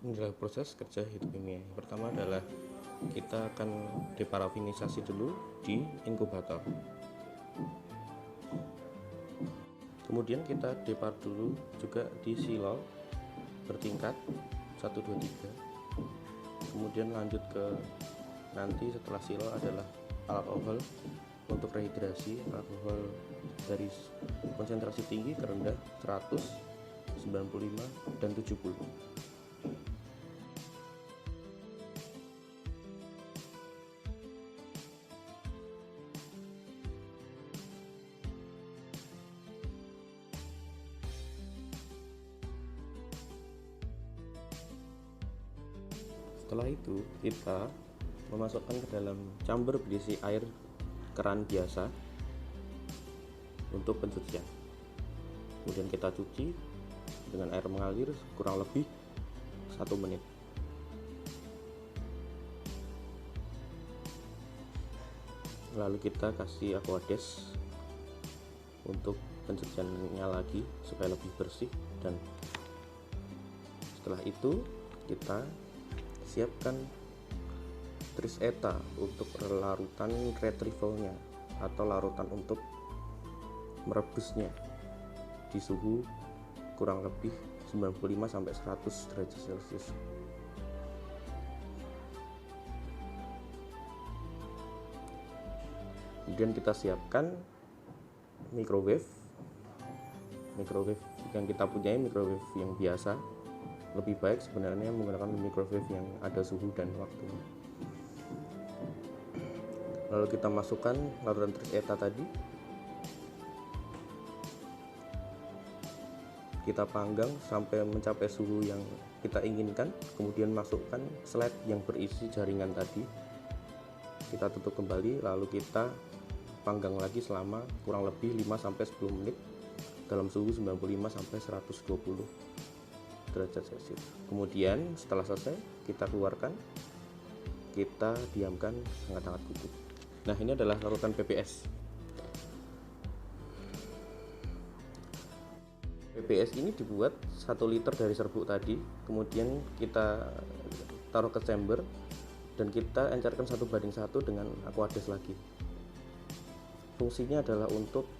Ini adalah proses kerja hidrokimia. Yang pertama adalah kita akan deparafinisasi dulu di inkubator. Kemudian kita depar dulu juga di silo bertingkat 1, 2, 3. Kemudian lanjut ke nanti setelah silo adalah alkohol untuk rehidrasi, alkohol dari konsentrasi tinggi ke rendah 100, 95, dan 70. Setelah itu kita memasukkan ke dalam chamber berisi air keran biasa untuk pencucian. Kemudian kita cuci dengan air mengalir kurang lebih 1 menit. Lalu kita kasih aquades untuk pencuciannya lagi supaya lebih bersih, dan setelah itu kita siapkan tris eta untuk larutan retrievalnya atau larutan untuk merebusnya di suhu kurang lebih 95 sampai 100 derajat Celcius. Kemudian kita siapkan microwave yang kita punyai, microwave yang biasa. Lebih baik sebenarnya menggunakan microwave yang ada suhu dan waktu. Lalu kita masukkan larutan tris eta tadi, kita panggang sampai mencapai suhu yang kita inginkan. Kemudian masukkan slide yang berisi jaringan tadi, kita tutup kembali, lalu kita panggang lagi selama kurang lebih 5-10 menit dalam suhu 95 sampai 120 derajat Celcius. Kemudian setelah selesai kita keluarkan, kita diamkan hangat-hangat kuku. Nah, ini adalah larutan PPS. PPS ini dibuat 1 liter dari serbuk tadi, kemudian kita taruh ke chamber dan kita encerkan 1:1 dengan aquades lagi. Fungsinya adalah untuk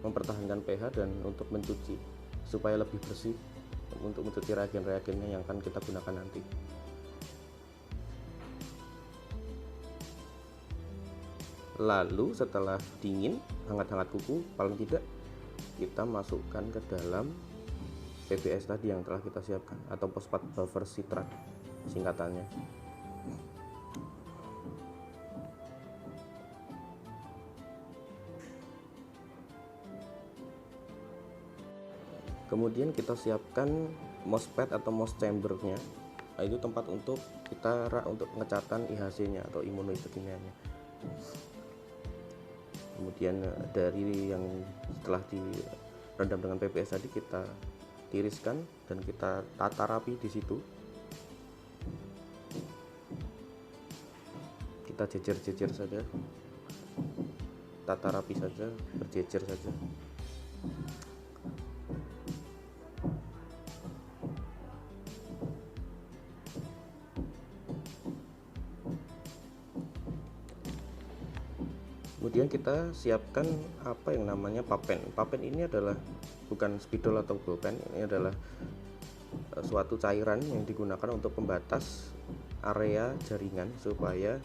mempertahankan pH dan untuk mencuci supaya lebih bersih, untuk mencuci reagen-reagennya yang akan kita gunakan nanti. Lalu setelah dingin, hangat-hangat kuku, paling tidak kita masukkan ke dalam PBS tadi yang telah kita siapkan, atau fosfat buffer citrat singkatannya. Kemudian kita siapkan MOSFET atau MOS chambernya. Nah, itu tempat untuk kita untuk pengecatan IHC-nya atau imunohistokimia-nya. Kemudian dari yang setelah direndam dengan PPS tadi kita tiriskan dan kita tata rapi di situ. Kita jejer-jejer saja, tata rapi saja, berjejer saja. Kemudian kita siapkan apa yang namanya papen. Papen ini adalah bukan spidol atau bolpen, ini adalah suatu cairan yang digunakan untuk pembatas area jaringan supaya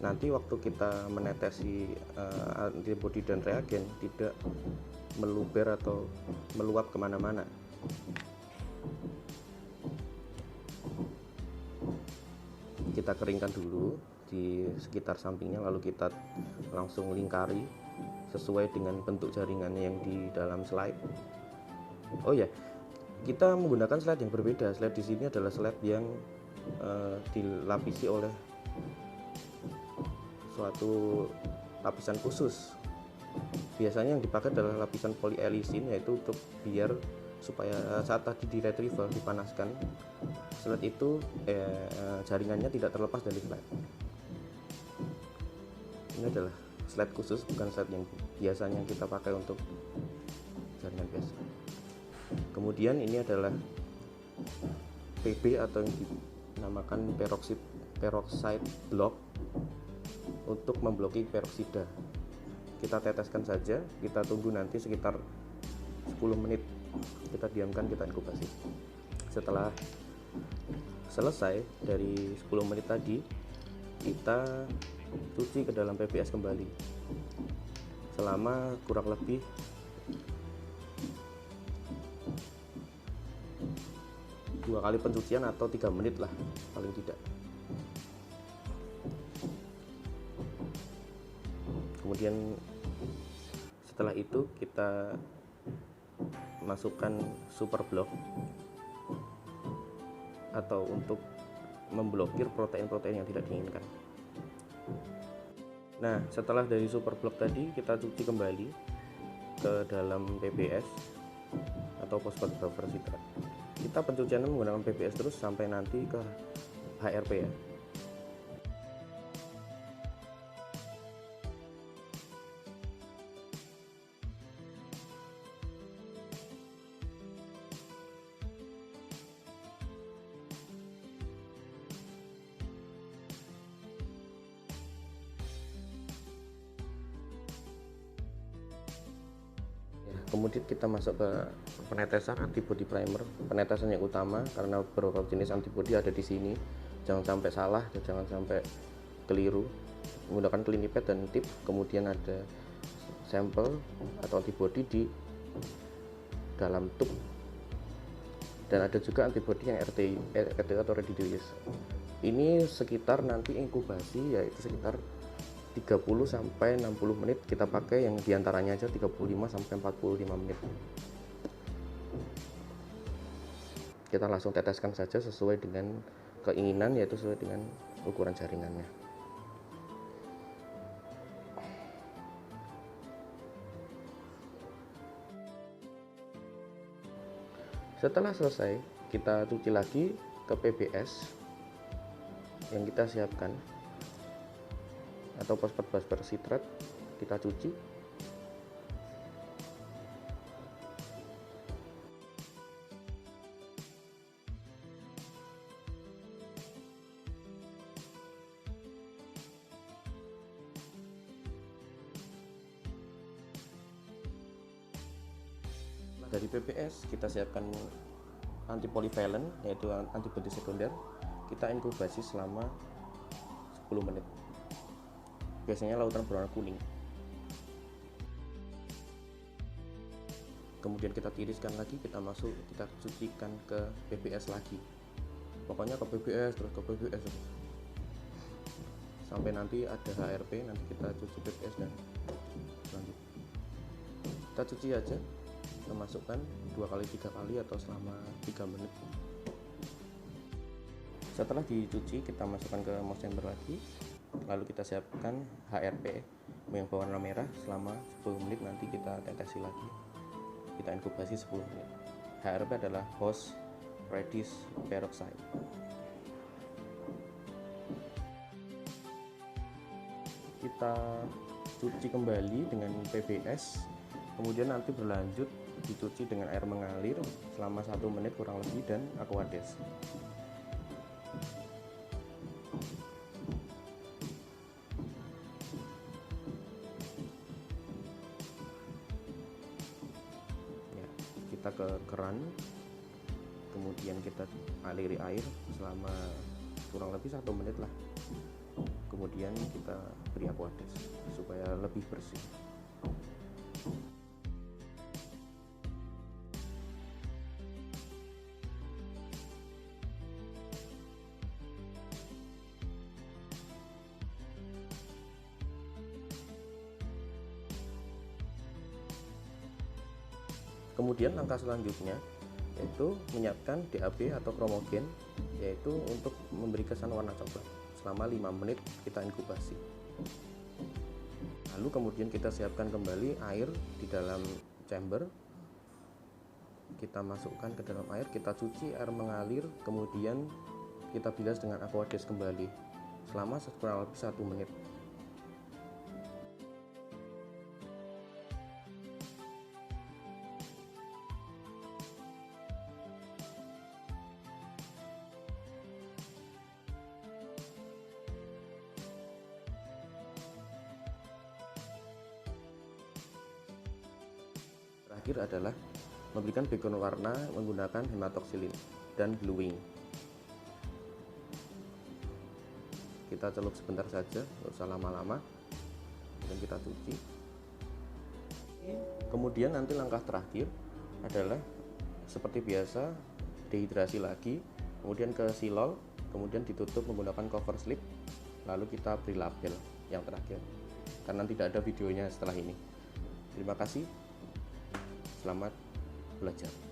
nanti waktu kita menetesi antibodi dan reagen tidak meluber atau meluap kemana-mana. Kita keringkan dulu di sekitar sampingnya, lalu kita langsung lingkari sesuai dengan bentuk jaringannya yang di dalam slide. Oh ya, kita menggunakan slide yang berbeda. Slide di sini adalah slide yang dilapisi oleh suatu lapisan khusus. Biasanya yang dipakai adalah lapisan polyelisin, yaitu untuk biar supaya saat tadi di retrieval dipanaskan, slide itu jaringannya tidak terlepas dari slide. Ini adalah slide khusus, bukan slide yang biasanya kita pakai untuk jaringan biasa. Kemudian ini adalah PB atau yang dinamakan peroxide block untuk memblokir peroksida. Kita teteskan saja, kita tunggu nanti sekitar 10 menit, kita diamkan, kita inkubasi. Setelah selesai dari 10 menit tadi, kita cuci ke dalam PBS kembali selama kurang lebih 2 kali pencucian atau 3 menit lah paling tidak. Kemudian setelah itu kita masukkan super block atau untuk memblokir protein-protein yang tidak diinginkan. Nah, setelah dari super block tadi, kita cuci kembali ke dalam PBS atau phosphate buffer citrate. Kita pencuciannya menggunakan PBS terus sampai nanti ke HRP ya. Kemudian kita masuk ke penetesan antibody primer, penetesan yang utama karena beberapa jenis antibody ada di sini. Jangan sampai salah dan jangan sampai keliru. Menggunakan clinipad dan tip, kemudian ada sampel atau antibody di dalam tube. Dan ada juga antibody yang RT atau ready to use. Ini sekitar nanti inkubasi yaitu sekitar 30 sampai 60 menit, kita pakai yang diantaranya aja 35 sampai 45 menit. Kita langsung teteskan saja sesuai dengan keinginan, yaitu sesuai dengan ukuran jaringannya. Setelah selesai, kita cuci lagi ke PBS yang kita siapkan atau phosphate buffer citrate, kita cuci. Dari PBS kita siapkan antipolivalent yaitu antibodi sekunder, kita inkubasi selama 10 menit. Biasanya lautan berwarna kuning. Kemudian kita tiriskan lagi, kita cucikan ke PBS lagi. Pokoknya ke PBS terus ke PBS terus. Sampai nanti ada HRP, nanti kita cuci PBS dan lanjut. Kita cuci aja, kita masukkan 2 kali 3 kali atau selama 3 menit. Setelah dicuci, kita masukkan ke mouse chamber lagi. Lalu kita siapkan HRP yang berwarna merah selama 10 menit, nanti kita tetesi lagi, kita inkubasi 10 menit. HRP adalah host reduced peroxide. Kita cuci kembali dengan PBS, kemudian nanti berlanjut dicuci dengan air mengalir selama 1 menit kurang lebih dan aquades. Kita ke keran, kemudian kita aliri air selama kurang lebih 1 menit lah, kemudian kita beri aquades supaya lebih bersih. Kemudian langkah selanjutnya yaitu menyiapkan DAB atau kromogen, yaitu untuk memberi kesan warna coklat. Selama 5 menit kita inkubasi. Lalu kemudian kita siapkan kembali air di dalam chamber. Kita masukkan ke dalam air, kita cuci, air mengalir, kemudian kita bilas dengan aquades kembali selama kurang lebih 1 menit. terakhir adalah memberikan background warna menggunakan hematoxylin dan bluing. Kita celup sebentar saja, nggak usah lama-lama, dan kita cuci. Kemudian nanti langkah terakhir adalah seperti biasa, dehidrasi lagi, kemudian ke silol, kemudian ditutup menggunakan cover slip, lalu kita beri label yang terakhir, karena tidak ada videonya setelah ini. Terima kasih, selamat belajar.